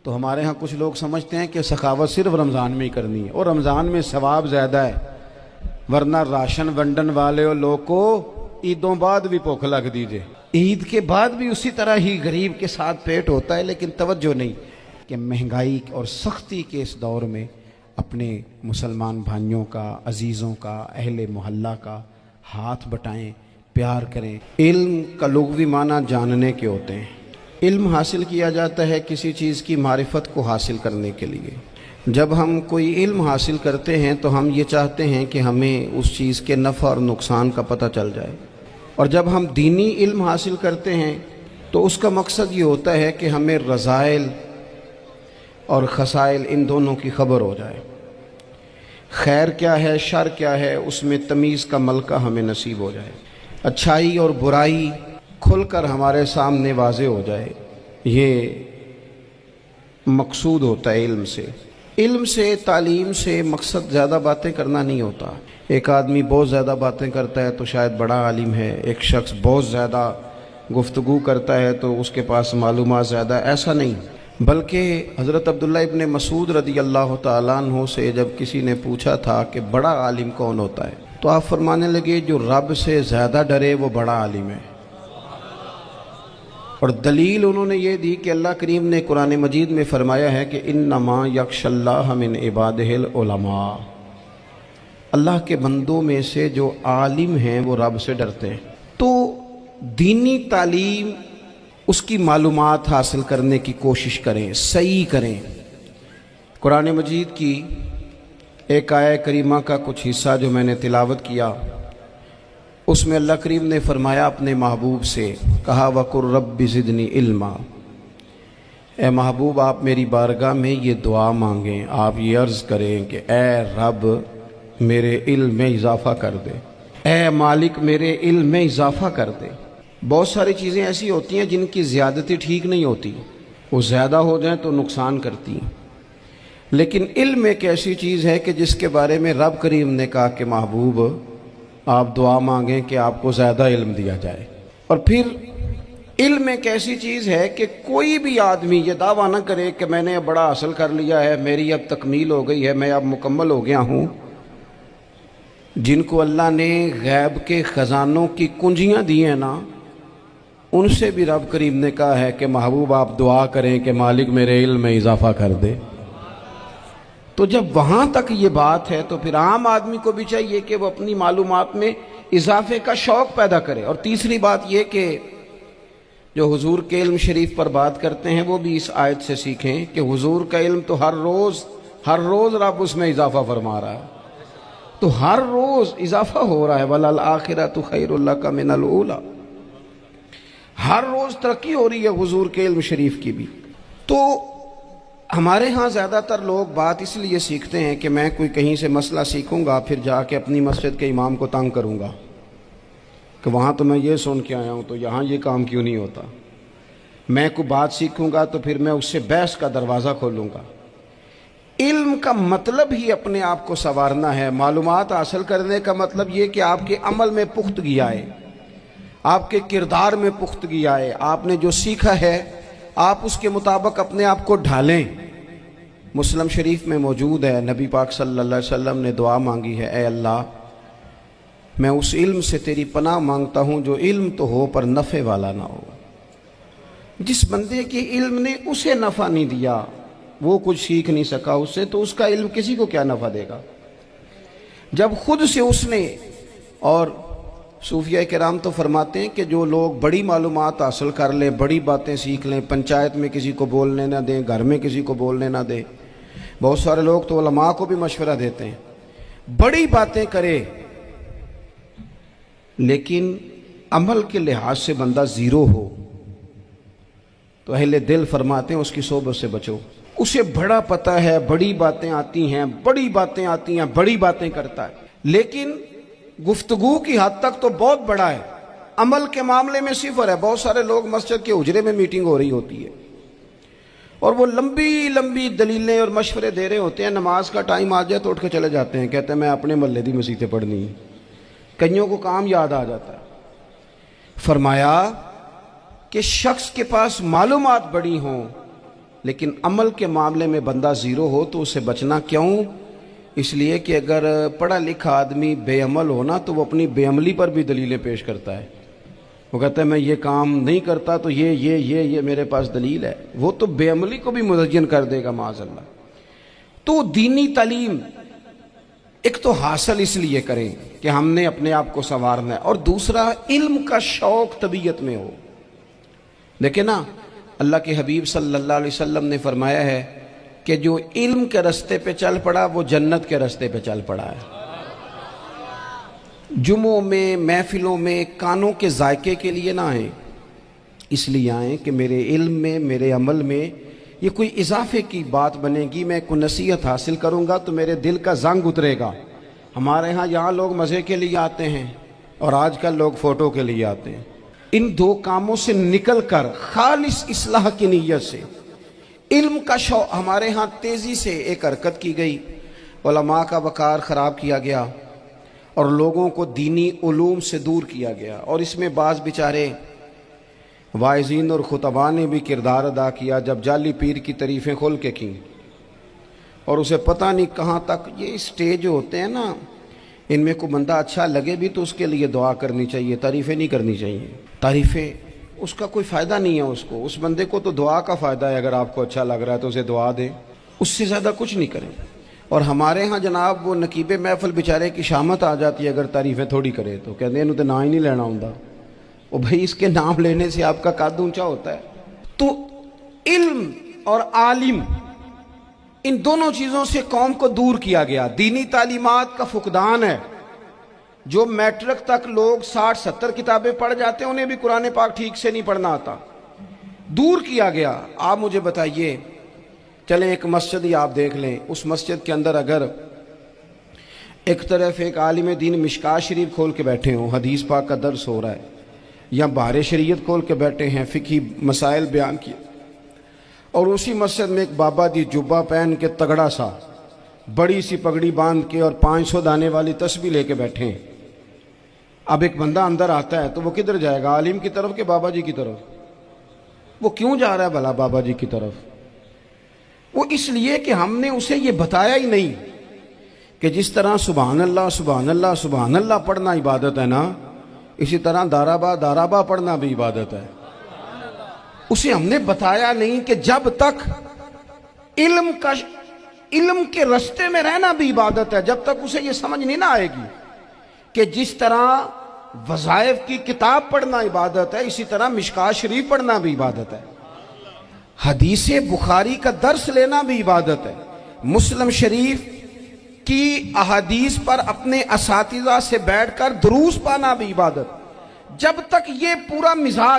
تو ہمارے ہاں کچھ لوگ سمجھتے ہیں کہ سخاوت صرف رمضان میں ہی کرنی ہے، اور رمضان میں ثواب زیادہ ہے، ورنہ راشن ونڈن والے لوگ کو عیدوں بعد بھی بھوک لگ دیجئے، عید کے بعد بھی اسی طرح ہی غریب کے ساتھ پیٹ ہوتا ہے، لیکن توجہ نہیں کہ مہنگائی اور سختی کے اس دور میں اپنے مسلمان بھائیوں کا، عزیزوں کا، اہل محلہ کا ہاتھ بٹائیں، پیار کریں۔ علم کا لغوی معنی جاننے کے ہوتے ہیں۔ علم حاصل کیا جاتا ہے کسی چیز کی معرفت کو حاصل کرنے کے لیے۔ جب ہم کوئی علم حاصل کرتے ہیں تو ہم یہ چاہتے ہیں کہ ہمیں اس چیز کے نفع اور نقصان کا پتہ چل جائے، اور جب ہم دینی علم حاصل کرتے ہیں تو اس کا مقصد یہ ہوتا ہے کہ ہمیں رذائل اور خسائل ان دونوں کی خبر ہو جائے، خیر کیا ہے شر کیا ہے اس میں تمیز کا ملکہ ہمیں نصیب ہو جائے، اچھائی اور برائی کھل کر ہمارے سامنے واضح ہو جائے۔ یہ مقصود ہوتا ہے علم سے۔ علم سے، تعلیم سے مقصد زیادہ باتیں کرنا نہیں ہوتا۔ ایک آدمی بہت زیادہ باتیں کرتا ہے تو شاید بڑا عالم ہے، ایک شخص بہت زیادہ گفتگو کرتا ہے تو اس کے پاس معلومات زیادہ، ایسا نہیں، بلکہ حضرت عبداللہ ابن مسعود رضی اللہ تعالیٰ عنہ سے جب کسی نے پوچھا تھا کہ بڑا عالم کون ہوتا ہے تو آپ فرمانے لگے جو رب سے زیادہ ڈرے وہ بڑا عالم ہے۔ اور دلیل انہوں نے یہ دی کہ اللہ کریم نے قرآن مجید میں فرمایا ہے کہ انما یخشی اللہ من عبادہ العلماء، اللہ کے بندوں میں سے جو عالم ہیں وہ رب سے ڈرتے ہیں۔ تو دینی تعلیم، اس کی معلومات حاصل کرنے کی کوشش کریں، صحیح کریں۔ قرآن مجید کی ایک آیہ کریمہ کا کچھ حصہ جو میں نے تلاوت کیا، اس میں اللہ کریم نے فرمایا اپنے محبوب سے، کہا وَقُلْ رَبِّ زِدْنِی عِلْمًا، اے محبوب آپ میری بارگاہ میں یہ دعا مانگیں، آپ یہ عرض کریں کہ اے رب میرے علم میں اضافہ کر دے، اے مالک میرے علم میں اضافہ کر دے۔ بہت ساری چیزیں ایسی ہوتی ہیں جن کی زیادتی ٹھیک نہیں ہوتی، وہ زیادہ ہو جائیں تو نقصان کرتی ہیں، لیکن علم ایک ایسی چیز ہے کہ جس کے بارے میں رب کریم نے کہا کہ محبوب آپ دعا مانگیں کہ آپ کو زیادہ علم دیا جائے۔ اور پھر علم ایک ایسی چیز ہے کہ کوئی بھی آدمی یہ دعویٰ نہ کرے کہ میں نے بڑا حاصل کر لیا ہے، میری اب تکمیل ہو گئی ہے، میں اب مکمل ہو گیا ہوں۔ جن کو اللہ نے غیب کے خزانوں کی کنجیاں دی ہیں نا، ان سے بھی رب کریم نے کہا ہے کہ محبوب آپ دعا کریں کہ مالک میرے علم میں اضافہ کر دے۔ تو جب وہاں تک یہ بات ہے تو پھر عام آدمی کو بھی چاہیے کہ وہ اپنی معلومات میں اضافے کا شوق پیدا کرے۔ اور تیسری بات یہ کہ جو حضور کے علم شریف پر بات کرتے ہیں وہ بھی اس آیت سے سیکھیں کہ حضور کا علم تو ہر روز رب اس میں اضافہ فرما رہا ہے، تو ہر روز اضافہ ہو رہا ہے، وَلَلْآخِرَةُ خَيْرٌ لَكَ مِنَ الْأُولَىٰ، ہر روز ترقی ہو رہی ہے حضور کے علم شریف کی بھی۔ تو ہمارے ہاں زیادہ تر لوگ بات اس لیے سیکھتے ہیں کہ میں کوئی کہیں سے مسئلہ سیکھوں گا پھر جا کے اپنی مسجد کے امام کو تنگ کروں گا کہ وہاں تو میں یہ سن کے آیا ہوں تو یہاں یہ کام کیوں نہیں ہوتا، میں کوئی بات سیکھوں گا تو پھر میں اس سے بحث کا دروازہ کھولوں گا۔ علم کا مطلب ہی اپنے آپ کو سنوارنا ہے، معلومات حاصل کرنے کا مطلب یہ کہ آپ کے عمل میں پختگی آئے، آپ کے کردار میں پختگی آئے، آپ نے جو سیکھا ہے آپ اس کے مطابق اپنے آپ کو ڈھالیں۔ مسلم شریف میں موجود ہے، نبی پاک صلی اللہ علیہ وسلم نے دعا مانگی ہے، اے اللہ میں اس علم سے تیری پناہ مانگتا ہوں جو علم تو ہو پر نفع والا نہ ہو۔ جس بندے کے علم نے اسے نفع نہیں دیا، وہ کچھ سیکھ نہیں سکا اس سے، تو اس کا علم کسی کو کیا نفع دے گا؟ جب خود سے اس نے، اور صوفیہ کرام تو فرماتے ہیں کہ جو لوگ بڑی معلومات حاصل کر لیں، بڑی باتیں سیکھ لیں، پنچایت میں کسی کو بولنے نہ دیں، گھر میں کسی کو بولنے نہ دیں، بہت سارے لوگ تو علماء کو بھی مشورہ دیتے ہیں، بڑی باتیں کرے لیکن عمل کے لحاظ سے بندہ زیرو ہو تو اہل دل فرماتے ہیں اس کی صحبت سے بچو۔ اسے بڑا پتہ ہے، بڑی باتیں آتی ہیں، بڑی باتیں کرتا ہے، لیکن گفتگو کی حد تک تو بہت بڑا ہے، عمل کے معاملے میں صفر ہے۔ بہت سارے لوگ مسجد کے حجرے میں میٹنگ ہو رہی ہوتی ہے اور وہ لمبی لمبی دلیلیں اور مشورے دے رہے ہوتے ہیں، نماز کا ٹائم آ جائے تو اٹھ کے چلے جاتے ہیں، کہتے ہیں میں اپنے محلے دی مسیتیں پڑھنی ہیں، کئیوں کو کام یاد آ جاتا ہے۔ فرمایا کہ شخص کے پاس معلومات بڑی ہوں لیکن عمل کے معاملے میں بندہ زیرو ہو تو اسے بچنا کیوں؟ اس لیے کہ اگر پڑھا لکھا آدمی بے عمل ہونا تو وہ اپنی بے عملی پر بھی دلیلیں پیش کرتا ہے. وہ کہتا ہے میں یہ کام نہیں کرتا تو یہ میرے پاس دلیل ہے. وہ تو بے عملی کو بھی مزین کر دے گا معاذ اللہ. تو دینی تعلیم ایک تو حاصل اس لیے کریں کہ ہم نے اپنے آپ کو سنوارنا ہے، اور دوسرا علم کا شوق طبیعت میں ہو. دیکھیں نا، اللہ کے حبیب صلی اللہ علیہ وسلم نے فرمایا ہے کہ جو علم کے رستے پہ چل پڑا وہ جنت کے رستے پہ چل پڑا ہے. جمعوں میں، محفلوں میں کانوں کے ذائقے کے لیے نہ آئیں، اس لیے آئیں کہ میرے علم میں، میرے عمل میں یہ کوئی اضافے کی بات بنے گی. میں کوئی نصیحت حاصل کروں گا تو میرے دل کا زنگ اترے گا. ہمارے ہاں یہاں لوگ مزے کے لیے آتے ہیں اور آج کل لوگ فوٹو کے لیے آتے ہیں. ان دو کاموں سے نکل کر خالص اصلاح کی نیت سے علم کا شوق. ہمارے ہاں تیزی سے ایک حرکت کی گئی، علماء کا وقار خراب کیا گیا اور لوگوں کو دینی علوم سے دور کیا گیا. اور اس میں بعض بیچارے واعظین اور خطباء نے بھی کردار ادا کیا جب جعلی پیر کی تعریفیں کھول کے کیں، اور اسے پتہ نہیں کہاں تک. یہ اسٹیج ہوتے ہیں نا، ان میں کوئی بندہ اچھا لگے بھی تو اس کے لیے دعا کرنی چاہیے، تعریفیں نہیں کرنی چاہیے. تعریفیں اس کا کوئی فائدہ نہیں ہے. اس بندے کو تو دعا کا فائدہ ہے. اگر آپ کو اچھا لگ رہا ہے تو اسے دعا دیں، اس سے زیادہ کچھ نہیں کریں. اور ہمارے ہاں جناب وہ نقیب محفل بیچارے کی شامت آ جاتی ہے اگر تعریفیں تھوڑی کرے تو کہتے ہیں انہوں تو نام ہی نہیں لینا ہوں. وہ بھائی اس کے نام لینے سے آپ کا قد اونچا ہوتا ہے. تو علم اور عالم، ان دونوں چیزوں سے قوم کو دور کیا گیا. دینی تعلیمات کا فقدان ہے. جو میٹرک تک لوگ 60-70 کتابیں پڑھ جاتے ہیں انہیں بھی قرآن پاک ٹھیک سے نہیں پڑھنا آتا. دور کیا گیا. آپ مجھے بتائیے، چلیں ایک مسجد ہی آپ دیکھ لیں، اس مسجد کے اندر اگر ایک طرف ایک عالم دین مشکاہ شریف کھول کے بیٹھے ہوں، حدیث پاک کا درس ہو رہا ہے، یا بہار شریعت کھول کے بیٹھے ہیں، فقہی مسائل بیان کیے، اور اسی مسجد میں ایک بابا دی جبہ پہن کے تگڑا سا بڑی سی پگڑی باندھ کے اور 500 دانے والی تسبیح لے کے بیٹھے ہیں. اب ایک بندہ اندر آتا ہے تو وہ کدھر جائے گا؟ عالم کی طرف کہ بابا جی کی طرف؟ وہ کیوں جا رہا ہے بھلا بابا جی کی طرف؟ وہ اس لیے کہ ہم نے اسے یہ بتایا ہی نہیں کہ جس طرح سبحان اللہ سبحان اللہ سبحان اللہ پڑھنا عبادت ہے نا، اسی طرح دارابا پڑھنا بھی عبادت ہے. اسے ہم نے بتایا نہیں کہ جب تک علم کے رستے میں رہنا بھی عبادت ہے. جب تک اسے یہ سمجھ نہیں نہ آئے گی کہ جس طرح وظائف کی کتاب پڑھنا عبادت ہے اسی طرح مشکاہ شریف پڑھنا بھی عبادت ہے. حدیث بخاری کا درس لینا بھی عبادت ہے. مسلم شریف کی احادیث پر اپنے اساتذہ سے بیٹھ کر دروس پانا بھی عبادت. جب تک یہ پورا مزاج